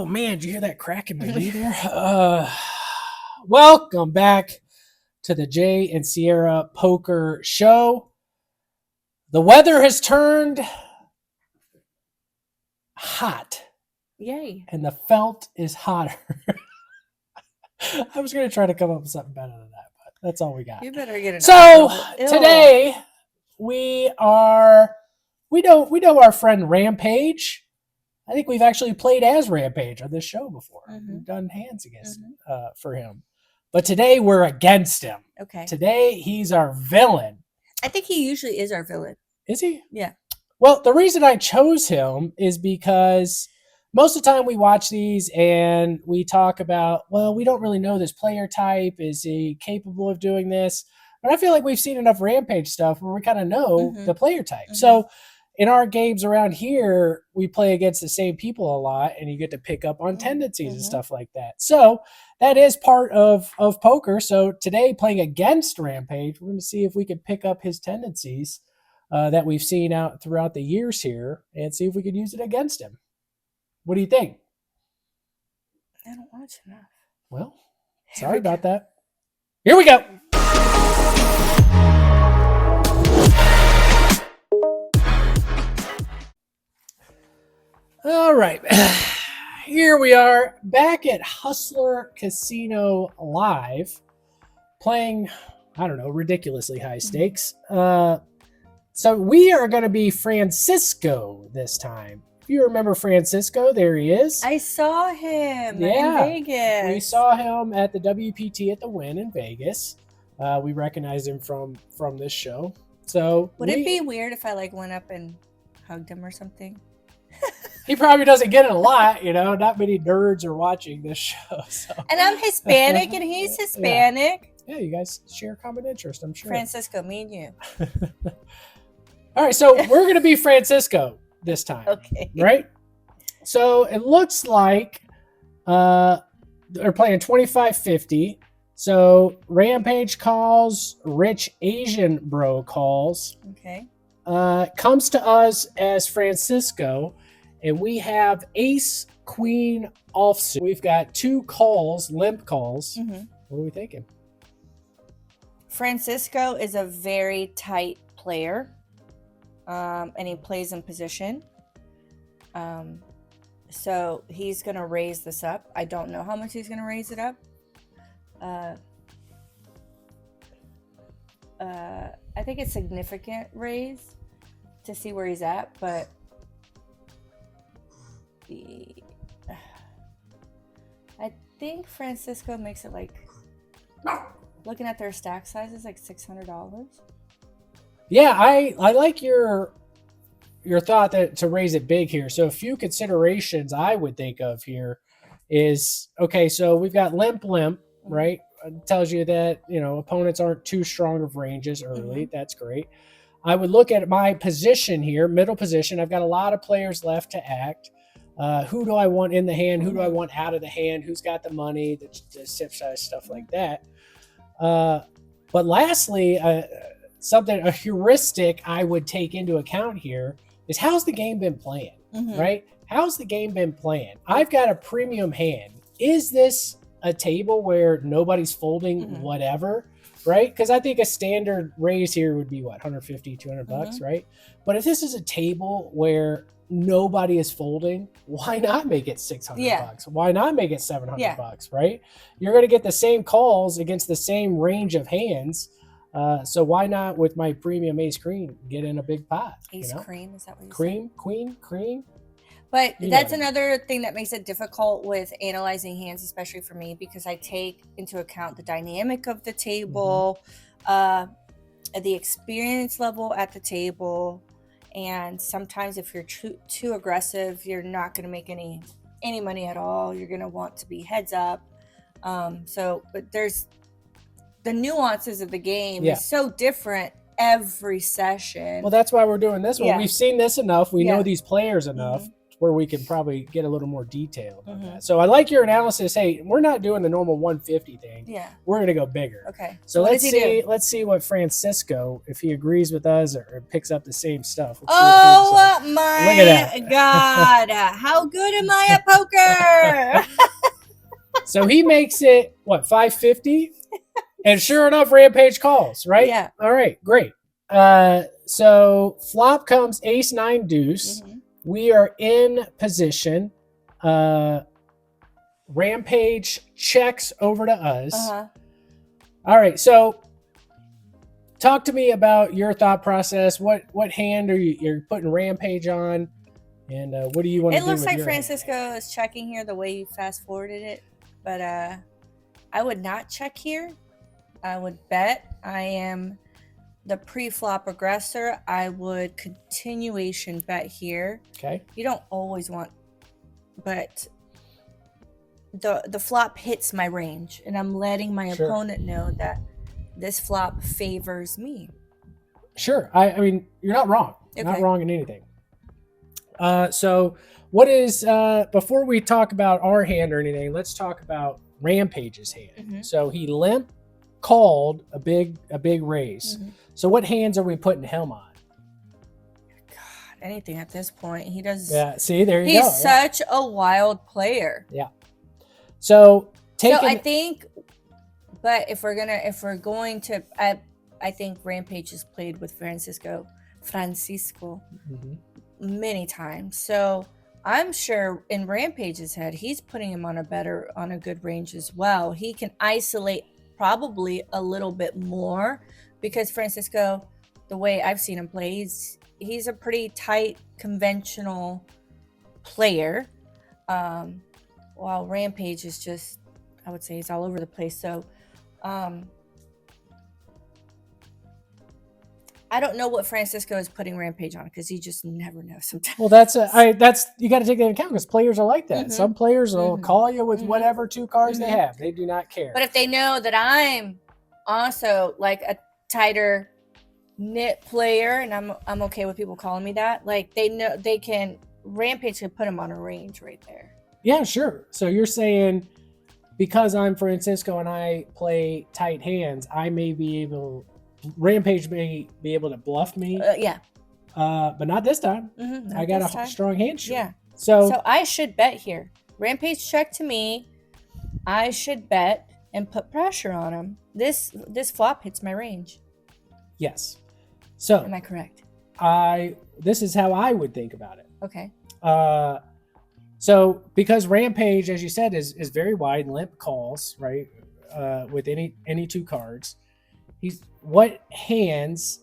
Oh man, did you hear that crack in my knee there? Welcome back to the Jay and Sierra Poker Show. The weather has turned hot. Yay. And the felt is hotter. I was going to try to come up with something better than that, but that's all we got. You better get it. So today we know our friend Rampage. I think we've actually played as Rampage on this show before. Mm-hmm. We've done hands against for him. But today we're against him. Okay. Today he's our villain. I think he usually is our villain. Is he? Yeah. Well, the reason I chose him is because most of the time we watch these and we talk about, well, we don't really know this player type. Is he capable of doing this? But I feel like we've seen enough Rampage stuff where we kind of know the player type. Mm-hmm. So in our games around here, we play against the same people a lot, and you get to pick up on tendencies and stuff like that. So that is part of poker. So today, playing against Rampage, we're going to see if we can pick up his tendencies that we've seen out throughout the years here and see if we could use it against him. What do you think? I don't watch enough. Well, sorry about that. Here we go. All right, here we are back at Hustler Casino Live, playing, I don't know, ridiculously high stakes. So we are going to be Francisco this time. If you remember Francisco, there he is. I saw him in Vegas. We saw him at the WPT at the Wynn in Vegas. We recognized him from this show. So would it be weird if I went up and hugged him or something? He probably doesn't get it a lot, not many nerds are watching this show. So. And I'm Hispanic and he's Hispanic. Yeah, you guys share common interest, I'm sure. Francisco, me and you. All right, so we're going to be Francisco this time. Okay. Right? So it looks like they're playing 25-50. So Rampage calls, Rich Asian Bro calls. Okay. Comes to us as Francisco, and we have ace, queen, offsuit. We've got two calls, limp calls. Mm-hmm. What are we thinking? Francisco is a very tight player, and he plays in position. So he's going to raise this up. I don't know how much he's going to raise it up. I think it's significant raise to see where he's at, but I think Francisco makes it looking at their stack sizes $600. Yeah, I like your thought that to raise it big here. So a few considerations I would think of here is, okay, so we've got limp, right? It tells you that, opponents aren't too strong of ranges early. Mm-hmm. That's great. I would look at my position here, middle position. I've got a lot of players left to act. Who do I want in the hand? Who do I want out of the hand? Who's got the money, the sip size, stuff like that. But lastly, a heuristic I would take into account here is how's the game been playing, right? How's the game been playing? I've got a premium hand. Is this a table where nobody's folding whatever, right? Because I think a standard raise here would be what, $150, $200, right? But if this is a table where nobody is folding, why not make it $600? Why not make it $700, right? You're going to get the same calls against the same range of hands. So why not with my premium ace queen get in a big pot? Ace cream, is that what you said? Queen. But that's another thing that makes it difficult with analyzing hands, especially for me, because I take into account the dynamic of the table, the experience level at the table, and sometimes if you're too aggressive, you're not going to make any money at all. You're going to want to be heads up. But there's the nuances of the game is so different every session. Well, that's why we're doing this one. We've seen this enough. We know these players enough where we can probably get a little more detailed on that. So I like your analysis. Hey, we're not doing the normal 150 thing. Yeah. We're going to go bigger. Okay. So let's see what Francisco, if he agrees with us or picks up the same stuff. Oh my God. How good am I at poker? So he makes it, what, 550? And sure enough, Rampage calls, right? Yeah. All right, great. So flop comes ace nine deuce. We are in position. Rampage checks over to us. All right, so talk to me about your thought process. What hand are you're putting Rampage on, and what do you want to do? It looks with like your Francisco hand? is checking here the way you fast forwarded it, but I would not check here. I would bet. I am the pre-flop aggressor. I would continuation bet here. Okay. You don't always want, but the flop hits my range, and I'm letting my opponent know that this flop favors me. Sure. I mean, you're not wrong. Okay. Not wrong in anything. So what is, before we talk about our hand or anything, let's talk about Rampage's hand. So he limp called a big raise. So what hands are we putting him on? God, anything at this point. He does. Yeah. See, there you go. He's such a wild player. Yeah. So I think, but if we're going to, I think Rampage has played with Francisco many times. So I'm sure in Rampage's head, he's putting him on a good range as well. He can isolate probably a little bit more because Francisco, the way I've seen him play, he's a pretty tight, conventional player. While Rampage is just, I would say he's all over the place. So I don't know what Francisco is putting Rampage on because you just never know sometimes. Well, that's you got to take that into account because players are like that. Some players will call you with whatever two cards they have. They do not care. But if they know that I'm also like a tighter knit player, and I'm okay with people calling me that, like they know they can, Rampage can put them on a range right there. Yeah, sure. So you're saying because I'm Francisco and I play tight hands, Rampage may be able to bluff me. Yeah. But not this time. I got a strong hand streak. Yeah. So I should bet here. Rampage check to me. I should bet and put pressure on him. This flop hits my range. Yes. So am I correct? This is how I would think about it. Okay. So because Rampage, as you said, is very wide, limp calls, right? With any two cards. What hands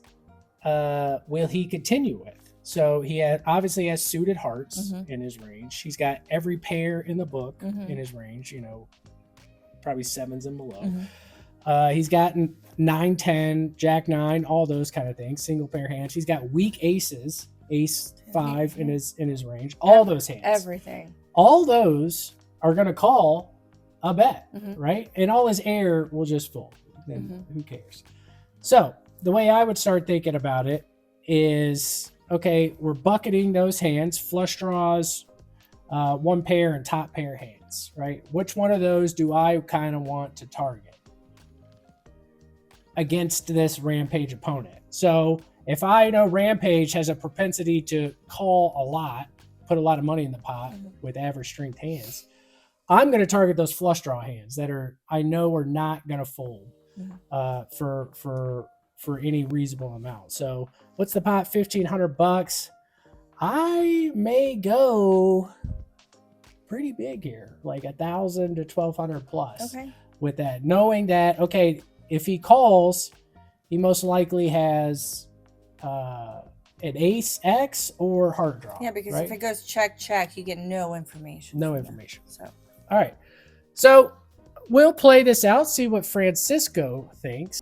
will he continue with? So he obviously has suited hearts in his range. He's got every pair in the book in his range, probably sevens and below. He's gotten 9, 10, Jack 9, all those kind of things, single pair hands. He's got weak aces, ace 5 in his range, all those hands. Everything. All those are going to call a bet, right? And all his air will just fold. Then who cares? So the way I would start thinking about it is, okay, we're bucketing those hands, flush draws, one pair and top pair hands, right? Which one of those do I kind of want to target against this Rampage opponent? So if I know Rampage has a propensity to call a lot, put a lot of money in the pot with average strength hands, I'm going to target those flush draw hands that I know are not going to fold. For any reasonable amount. So what's the pot? $1,500. I may go pretty big here, like 1,000 to 1,200 plus. Okay. With that, knowing that, okay, if he calls, he most likely has an ace X or heart draw. Yeah, because right? if it goes check, you get no information. No information. So all right. So we'll play this out, see what Francisco thinks.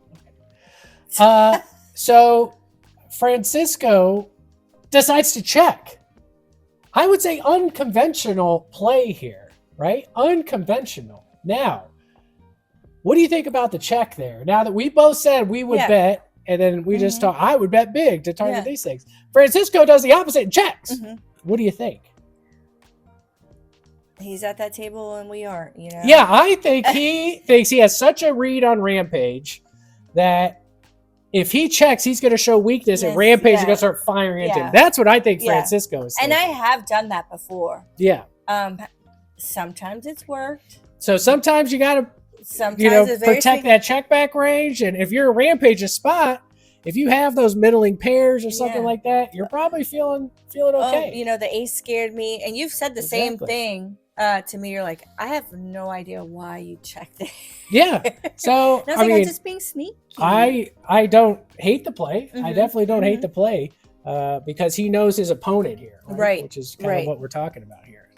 So Francisco decides to check. I would say unconventional play here, right? Unconventional. Now, what do you think about the check there? Now that we both said we would bet, and then we just talk, I would bet big to target these things. Francisco does the opposite and checks. What do you think? He's at that table and we aren't, you know? Yeah, I think he thinks he has such a read on Rampage that if he checks, he's going to show weakness, and Rampage is going to start firing into him. That's what I think Francisco is saying. And I have done that before. Yeah. Sometimes it's worked. So sometimes you got to, protect that check back range. And if you're a Rampage's spot, if you have those middling pairs or something like that, you're probably feeling okay. The ace scared me. And you've said the same thing to me. You're like, I have no idea why you checked it. Yeah. So and I was I'm just being sneaky. I don't hate the play. Mm-hmm. I definitely don't hate the play because he knows his opponent here. Right. Which is kind of what we're talking about here.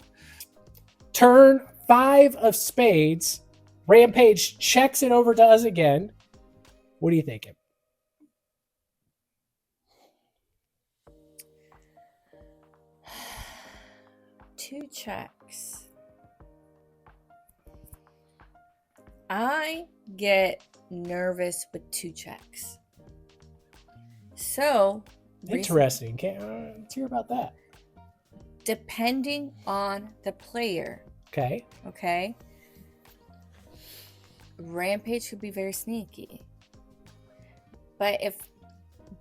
Turn 5 of spades. Rampage checks it over to us again. What are you thinking? Two checks. I get nervous with 2 checks. So interesting. Let's hear about that. Depending on the player. Okay. Rampage could be very sneaky. But if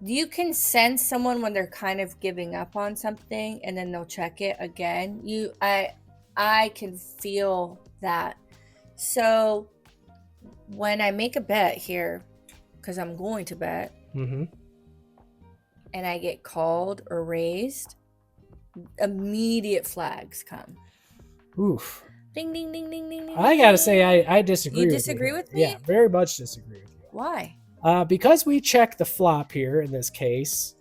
you can sense someone when they're kind of giving up on something and then they'll check it again, I can feel that. So when I make a bet here, because I'm going to bet, and I get called or raised, immediate flags come. Oof. Ding, ding, ding, ding, ding, ding. I gotta say, I disagree. You disagree with me? Yeah, very much disagree with you. Why? Because we check the flop here in this case,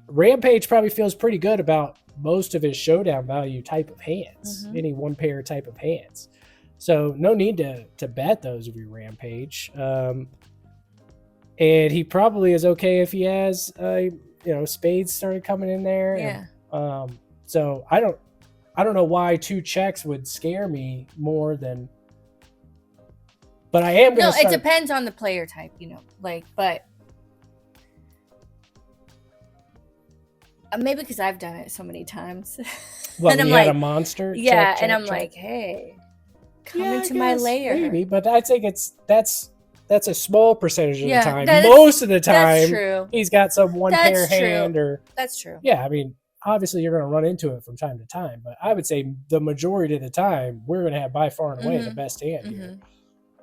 Rampage probably feels pretty good about most of his showdown value type of hands, any one pair type of hands. So no need to bet those if you Rampage. And he probably is okay if he has, spades started coming in there. Yeah. And, so I don't know why 2 checks would scare me more than. But I am going to it depends on the player type, but maybe because I've done it so many times. Well, and I'm like, a monster? Yeah, check, and I'm check. Like, hey, come into my lair. Maybe, but I think that's a small percentage of the time. Most of the time, that's true. He's got some one-pair hand or... That's true. Yeah, I mean, obviously you're going to run into it from time to time, but I would say the majority of the time, we're going to have by far and away the best hand here.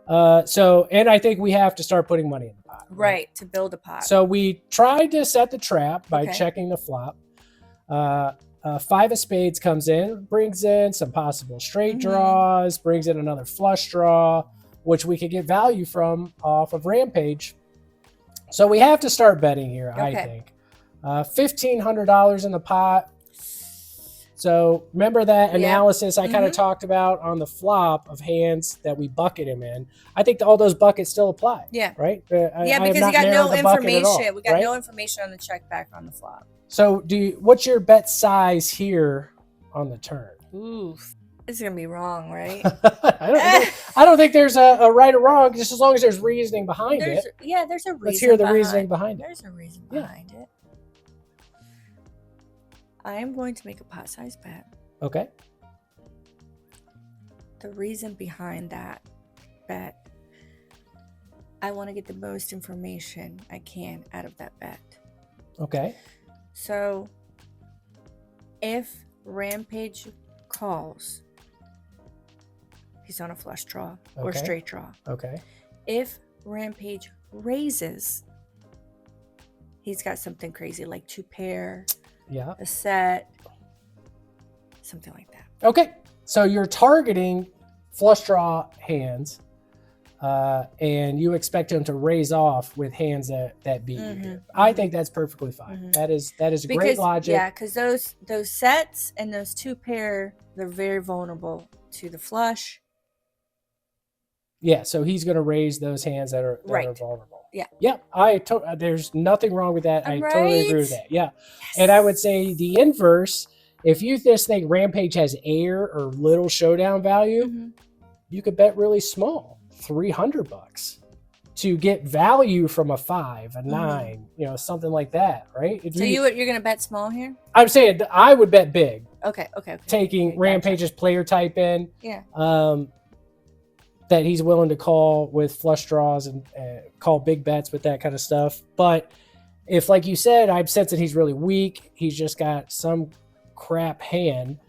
And I think we have to start putting money in the pot. Right, to build a pot. So we tried to set the trap by checking the flop. 5 of spades comes in, brings in some possible straight draws, brings in another flush draw, which we could get value from off of Rampage. So we have to start betting here, I think. $1,500 in the pot. So remember that analysis I kind of talked about on the flop of hands that we bucket him in. I think all those buckets still apply. Yeah. Right? Because you got no information. We got no information on the check back on the flop. So what's your bet size here on the turn? Oof. This is going to be wrong, right? I don't think there's a right or wrong, just as long as there's reasoning behind it. Yeah, there's a reason. Let's hear the reasoning behind it. There's a reason behind it. I am going to make a pot size bet. Okay. The reason behind that bet, I want to get the most information I can out of that bet. Okay. So, if Rampage calls, he's on a flush draw or straight draw. Okay. If Rampage raises, he's got something crazy like 2 pair. Yeah. A set. Something like that. Okay. So you're targeting flush draw hands, and you expect him to raise off with hands that beat you. I think that's perfectly fine. That is great logic. Yeah, because those sets and those 2 pair, they're very vulnerable to the flush. Yeah, so he's going to raise those hands that are vulnerable. Yeah. Yeah, there's nothing wrong with that. I totally agree with that. Yeah. Yes. And I would say the inverse, if you just think Rampage has air or little showdown value, you could bet really small, $300. to get value from a 5, a 9, something like that, right? So you're going to bet small here? I'm saying I would bet big. Okay. Taking Rampage's player type in. Yeah. That he's willing to call with flush draws and call big bets with that kind of stuff. But if, like you said, I'm sensing he's really weak, he's just got some crap hand,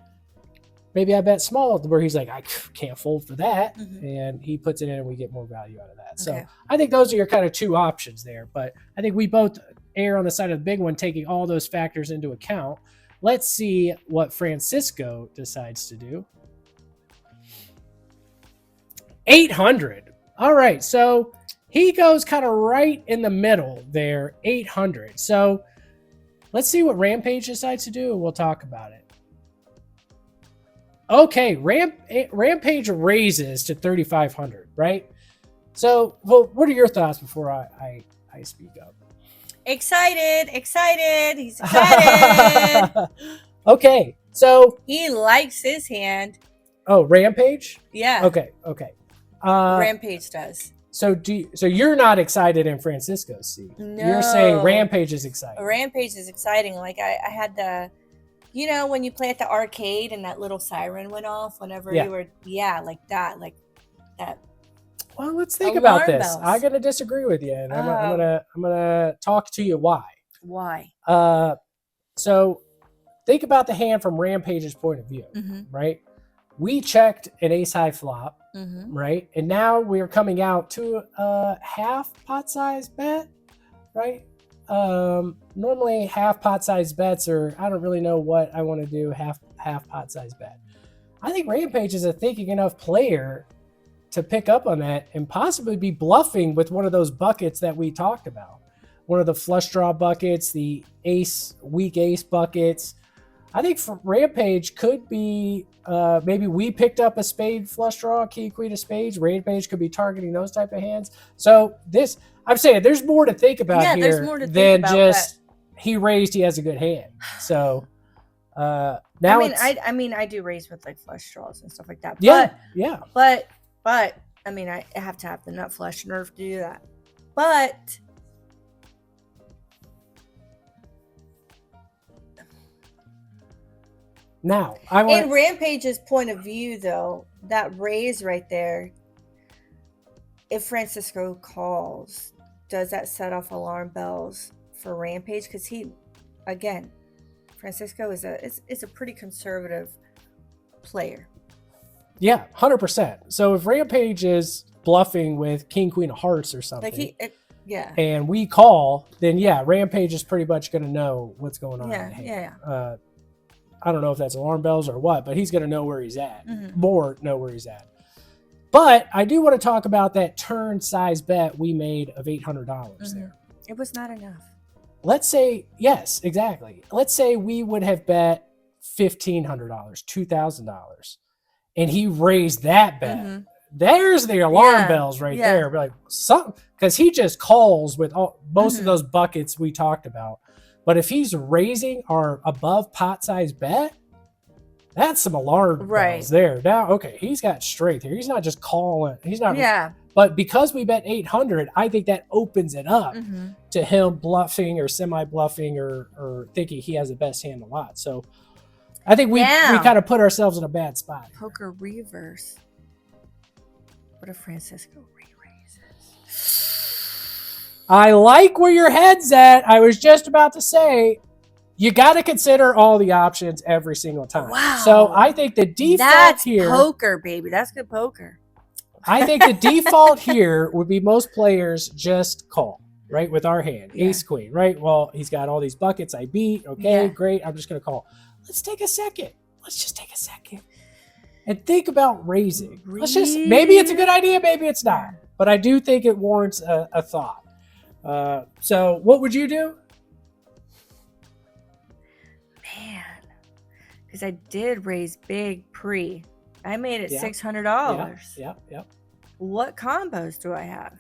maybe I bet small where he's like, I can't fold for that. And he puts it in and we get more value out of that. So I think those are your kind of two options there. But I think we both err on the side of the big one, taking all those factors into account. Let's see what Francisco decides to do. 800. All right. So he goes kind of right in the middle there, 800. So let's see what Rampage decides to do and we'll talk about it. Okay. Rampage raises to 3,500, right? So, well, what are your thoughts before I speak up? Excited. He's excited. Okay. So he likes his hand. Oh, Rampage? Yeah. Okay. Rampage does. So you're not excited in Francisco's seat. No. You're saying Rampage is exciting. Rampage is exciting. Like I had the, when you play at the arcade and that little siren went off whenever you were, like that. Well, let's think about this. Bells. I'm gonna disagree with you, and I'm gonna talk to you why. Why? So think about the hand from Rampage's point of view, right? We checked an ace high flop, right? And now we're coming out to a half pot size bet, right? Normally half pot size bets are, I don't really know what I want to do, half pot size bet. I think Rampage is a thinking enough player to pick up on that and possibly be bluffing with one of those buckets that we talked about. One of the flush draw buckets, the weak ace buckets. I think for Rampage could be, maybe we picked up a spade flush draw, king, queen of spades. Rampage could be targeting those type of hands. So I'm saying there's more to think about here than just he raised, he has a good hand. So now I do raise with like flush draws and stuff like that. But I have to have the nut flush in order to do that. But now, in Rampage's point of view, though, that raise right there, if Francisco calls, does that set off alarm bells for Rampage? Because Francisco is a pretty conservative player. Yeah, 100%. So if Rampage is bluffing with king, queen of hearts or something, and we call, then Rampage is pretty much going to know what's going on. I don't know if that's alarm bells or what, but he's going to know where he's at. More know where he's at. But I do want to talk about that turn size bet we made of $800 there. It was not enough. Let's say, yes, exactly. Let's say we would have bet $1,500, $2,000, and he raised that bet. There's the alarm bells right there. Like something, because he just calls with most of those buckets we talked about. But if he's raising our above pot size bet, that's some alarm bells there. Now, okay, he's got strength here. He's not just calling. He's not. Yeah. But because we bet 800, I think that opens it up to him bluffing or semi-bluffing or thinking he has the best hand a lot. So I think we kind of put ourselves in a bad spot. Poker reverse. What if Francisco re-raises? I like where your head's at. I was just about to say, you got to consider all the options every single time. Wow. So I think the default That's here... poker, baby. That's good poker. I think the default here would be most players just call, right, with our hand. Ace, queen, right? Well, he's got all these buckets I beat. Okay, great. I'm just going to call. Let's take a second. Let's just take a second and think about raising. Maybe it's a good idea, maybe it's not. But I do think it warrants a thought. So what would you do? Man, because I did raise big pre. I made it $600. Yeah. What combos do I have?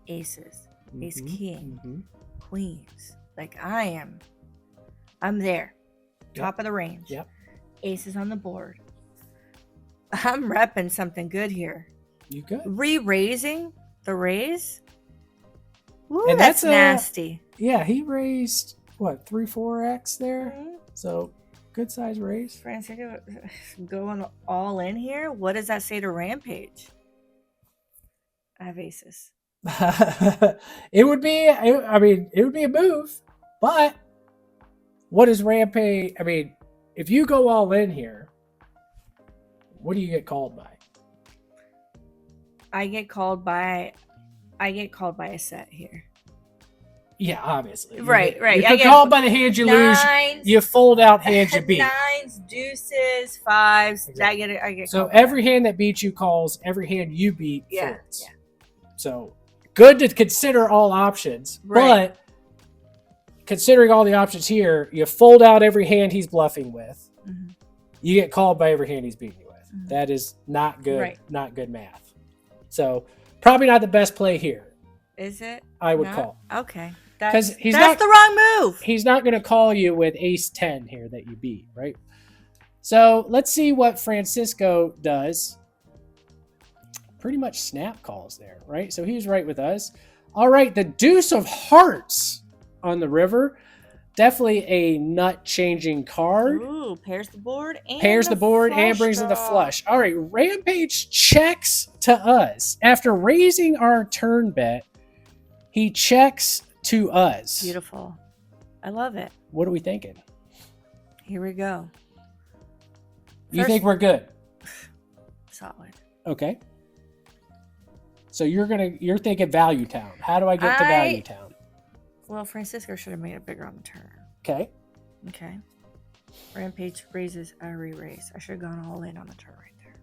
Aces, ace king, queens. Like I'm there. Top of the range. Yep. Aces on the board. I'm repping something good here. You good? Re-raising the raise Ooh, And that's that's nasty. Yeah, he raised what 3-4x there. Mhm. So good size raise. Francisco going all in here. What does that say to Rampage? I have aces. It would be. I mean, it would be a move, but what is Rampage? I mean, if you go all in here, what do you get called by? I get called by a set here. Yeah, obviously. Right. You get called by the hands you lose. You fold out hands you beat. Nines, deuces, fives. Exactly. I get. So every hand that beats you calls. Every hand you beat folds. Yeah. So good to consider all options, Right. but considering all the options here, you fold out every hand he's bluffing with. Mm-hmm. You get called by every hand he's beating you with. Mm-hmm. That is not good. Right. Not good math. So probably not the best play here. Is it? I would call. Okay. Because that's the wrong move. He's not going to call you with ace 10 here that you beat, right? So let's see what Francisco does. Pretty much snap calls there, right? So he's right with us. All right, the deuce of hearts on the river. Definitely a nut-changing card. Ooh, pairs the board and brings in the flush. All right, Rampage checks to us. After raising our turn bet, he checks to us. Beautiful. I love it. What are we thinking? Here we go. You think we're good? Solid. Okay. So you're thinking Value Town. How do I get to Value Town? Well, Francisco should have made it bigger on the turn. Okay. Okay. Rampage raises, I re-raise. I should have gone all in on the turn right there.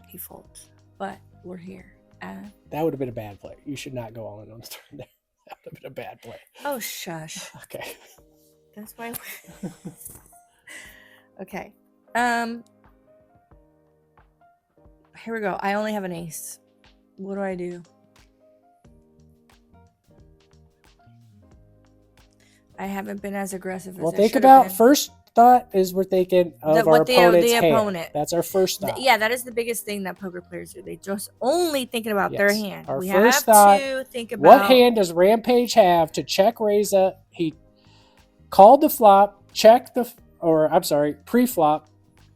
He folds. But we're here. That would have been a bad play. You should not go all in on the turn there. That would have been a bad play. Oh, shush. Okay. That's why. Okay. Here we go. I only have an ace. What do I do? I haven't been as aggressive as I think should about have been. First thought is we're thinking of our opponent's hand. That's our first thought. Yeah, that is the biggest thing that poker players do. They just only thinking about their hand. Our we first have thought, to think about what hand does Rampage have to check raise up? He called the flop, pre-flop,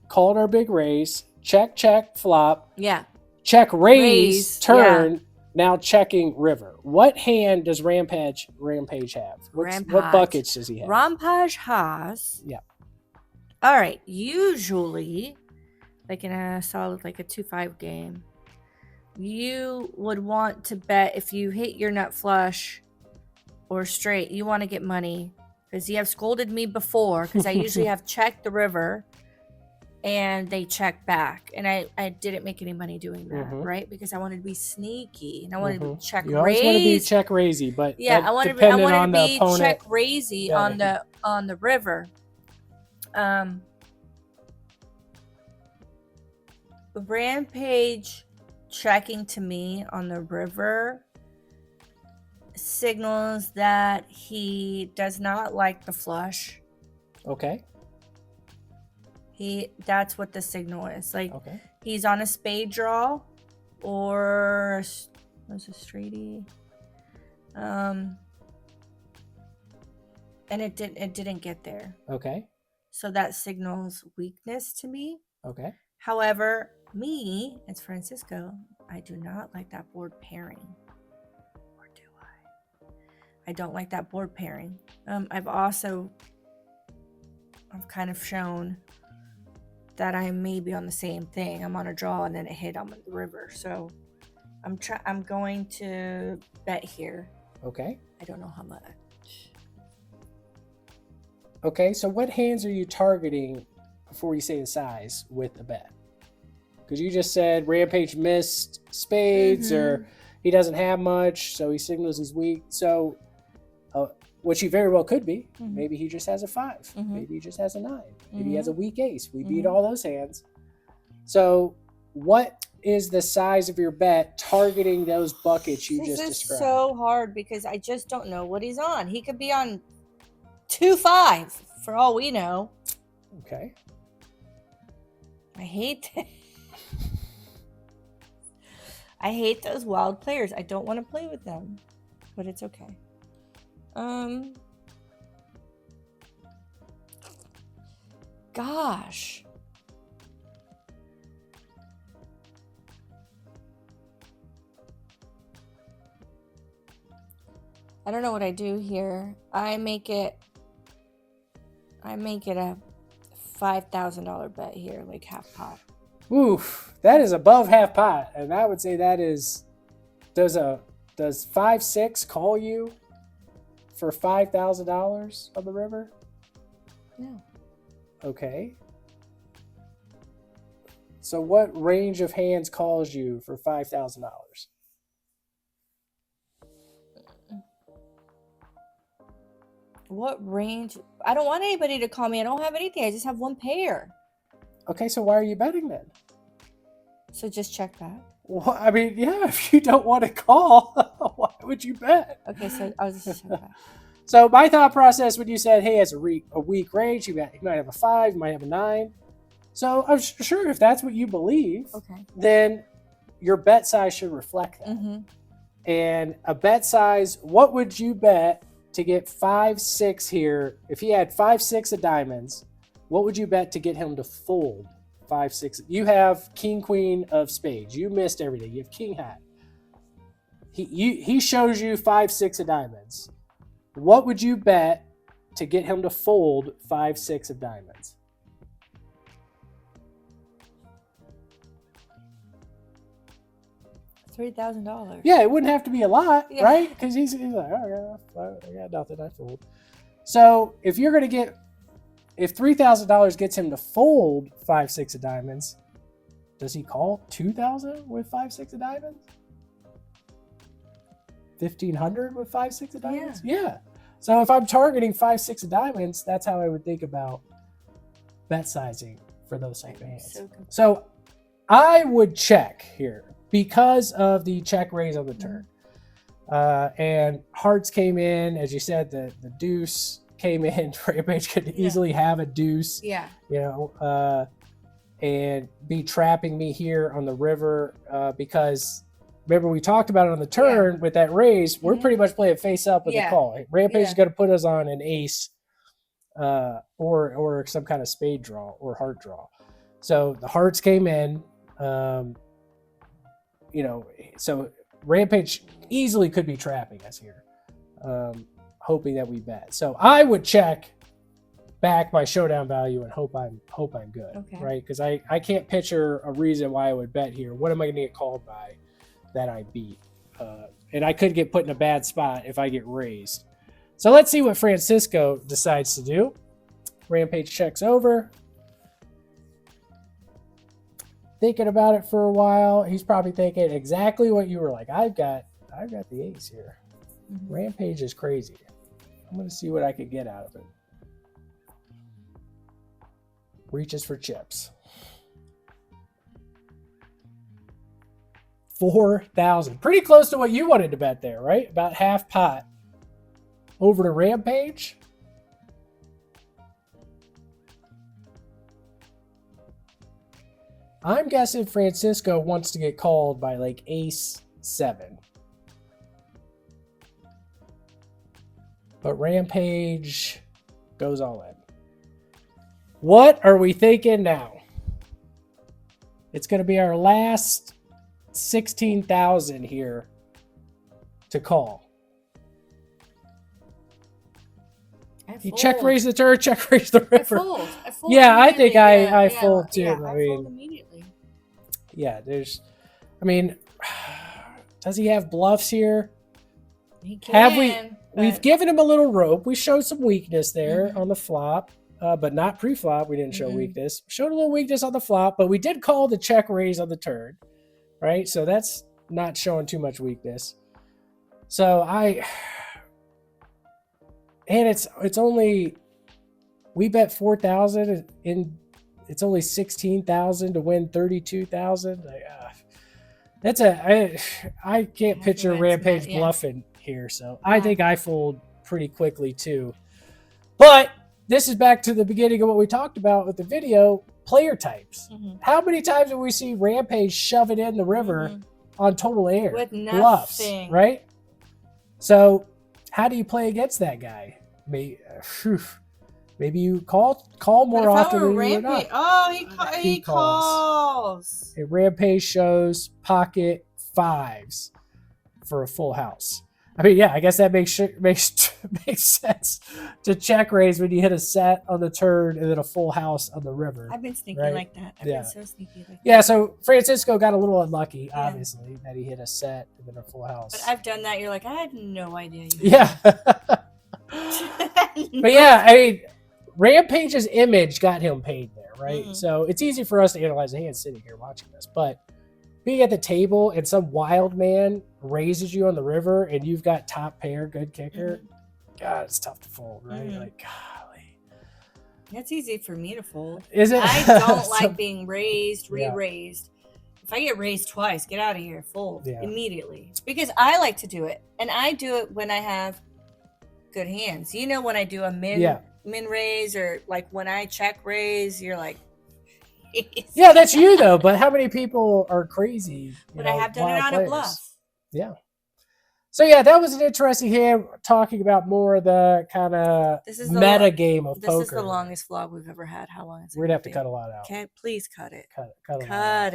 called our big raise, check, flop. Yeah. Check, raise, turn. Yeah. Now checking river. What hand does Rampage have? What buckets does he have? Rampage has. Yeah. All right. Usually, like in a solid, like a 2-5 game, you would want to bet if you hit your nut flush or straight, you want to get money because you have scolded me before because I usually have checked the river and they check back. And I didn't make any money doing that, right? Because I wanted to be sneaky and I wanted to check raise. You always want to be check raisey, but yeah, I wanted to be check raisey on the river. Rampage checking to me on the river signals that he does not like the flush. Okay. That's what the signal is. Like he's on a spade draw or what's a straighty? And it didn't get there. Okay. So that signals weakness to me. Okay. However, me, as Francisco, I do not like that board pairing. Or do I? I don't like that board pairing. I've kind of shown that I may be on the same thing. I'm on a draw and then it hit on the river. So I'm going to bet here. Okay. I don't know how much. Okay, so what hands are you targeting before you say the size with the bet? Because you just said Rampage missed spades or he doesn't have much, so he signals he's weak. So, which he very well could be. Maybe he just has a 5. Maybe he just has a 9. Maybe he has a weak ace. We beat all those hands. So what is the size of your bet targeting those buckets you just described? This is so hard because I just don't know what he's on. He could be on 2-5 for all we know. Okay. I hate that. I hate those wild players. I don't want to play with them, but it's okay. Gosh. I don't know what I do here. I make it a $5,000 bet here, like half pot. Oof, that is above half pot, and I would say that is. Does 5-6 call you for $5,000 on the river? No. Okay. So what range of hands calls you for $5,000? What range? I don't want anybody to call me. I don't have anything. I just have one pair. Okay, so why are you betting then? So just check back. Well, I mean, yeah, if you don't want to call, why would you bet? Okay, so I'll just check back. So my thought process when you said, hey, it's a weak range, you might have a 5, you might have a 9. So I'm sure if that's what you believe, okay, then your bet size should reflect that. Mm-hmm. And a bet size, what would you bet to get 5-6 here? If he had 5-6 of diamonds, what would you bet to get him to fold 5-6? You have king, queen of spades. You missed everything. You have king hat. He shows you 5-6 of diamonds. What would you bet to get him to fold 5-6 of diamonds? $3,000. Yeah, it wouldn't have to be a lot, Yeah. right? Because he's like, oh, yeah, I got nothing, I fold. So if you're going to if $3,000 gets him to fold 5-6 of diamonds, does he call 2,000 with 5-6 of diamonds? 1,500 with 5-6 of diamonds? Yeah. So if I'm targeting 5-6 of diamonds, that's how I would think about bet sizing for those type of hands. So I would check here because of the check raise on the turn. And hearts came in, as you said, the deuce came in. Rampage could easily have a deuce. Yeah. You know, and be trapping me here on the river because remember we talked about it on the turn with that raise. We're pretty much playing face up with the call. Rampage is going to put us on an ace or some kind of spade draw or heart draw. So the hearts came in. You know, so Rampage easily could be trapping us here, hoping that we bet. So I would check back my showdown value and hope I'm good, right? Because I can't picture a reason why I would bet here. What am I going to get called by that I beat? And I could get put in a bad spot if I get raised. So let's see what Francisco decides to do. Rampage checks over. Thinking about it for a while. He's probably thinking exactly what you were like. I've got the ace here. Rampage is crazy. I'm going to see what I could get out of it. Reaches for chips. 4,000. Pretty close to what you wanted to bet there, right? About half pot. Over to Rampage. I'm guessing Francisco wants to get called by like ace 7. But Rampage goes all in. What are we thinking now? It's going to be our last 16,000 here to call. He check raise the turn, check raise the river. I fold yeah, I think I fold too. Yeah, I mean, fold immediately. Yeah, does he have bluffs here? He can. We've given him a little rope. We showed some weakness there on the flop, but not pre-flop. We didn't show weakness. Showed a little weakness on the flop, but we did call the check raise on the turn, right? So that's not showing too much weakness. So and it's only, we bet 4,000 in, it's only 16,000 to win 32,000. I can't picture Rampage bluffing here. So I think I fold pretty quickly too. But this is back to the beginning of what we talked about with the video, player types. How many times have we seen Rampage shove it in the river on total air. With bluffs, nothing. right? So how do you play against that guy? Maybe you call more often than you would not. Oh, he calls. A Rampage shows pocket fives for a full house. I mean, yeah, I guess that makes sense to check raise when you hit a set on the turn and then a full house on the river. I've been sneaky like that. I've been so sneaky like that. Yeah, so Francisco got a little unlucky, obviously, that he hit a set and then a full house. But I've done that. You're like, I had no idea. Yeah. But yeah, I mean, Rampage's image got him paid there, right? Mm-hmm. So it's easy for us to analyze a hand sitting here watching this, but being at the table and some wild man raises you on the river and you've got top pair, good kicker, God, it's tough to fold, right? Like, golly. That's easy for me to fold. Is it? I don't like being raised, re-raised. If I get raised twice, get out of here, fold immediately. Because I like to do it. And I do it when I have good hands. You know, when I do a min raise or like when I check raise, you're like, yeah, that's you though. But how many people are crazy? But I have done it on a bluff. Yeah. So yeah, that was an interesting hand talking about more of the kind of meta game of poker. This is the longest vlog we've ever had. How long is it? We're gonna have to cut a lot out. Okay, please cut it. Cut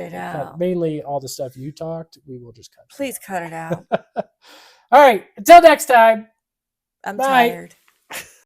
it out. Mainly all the stuff you talked, we will just cut. Please cut it out. All right. Until next time. I'm tired.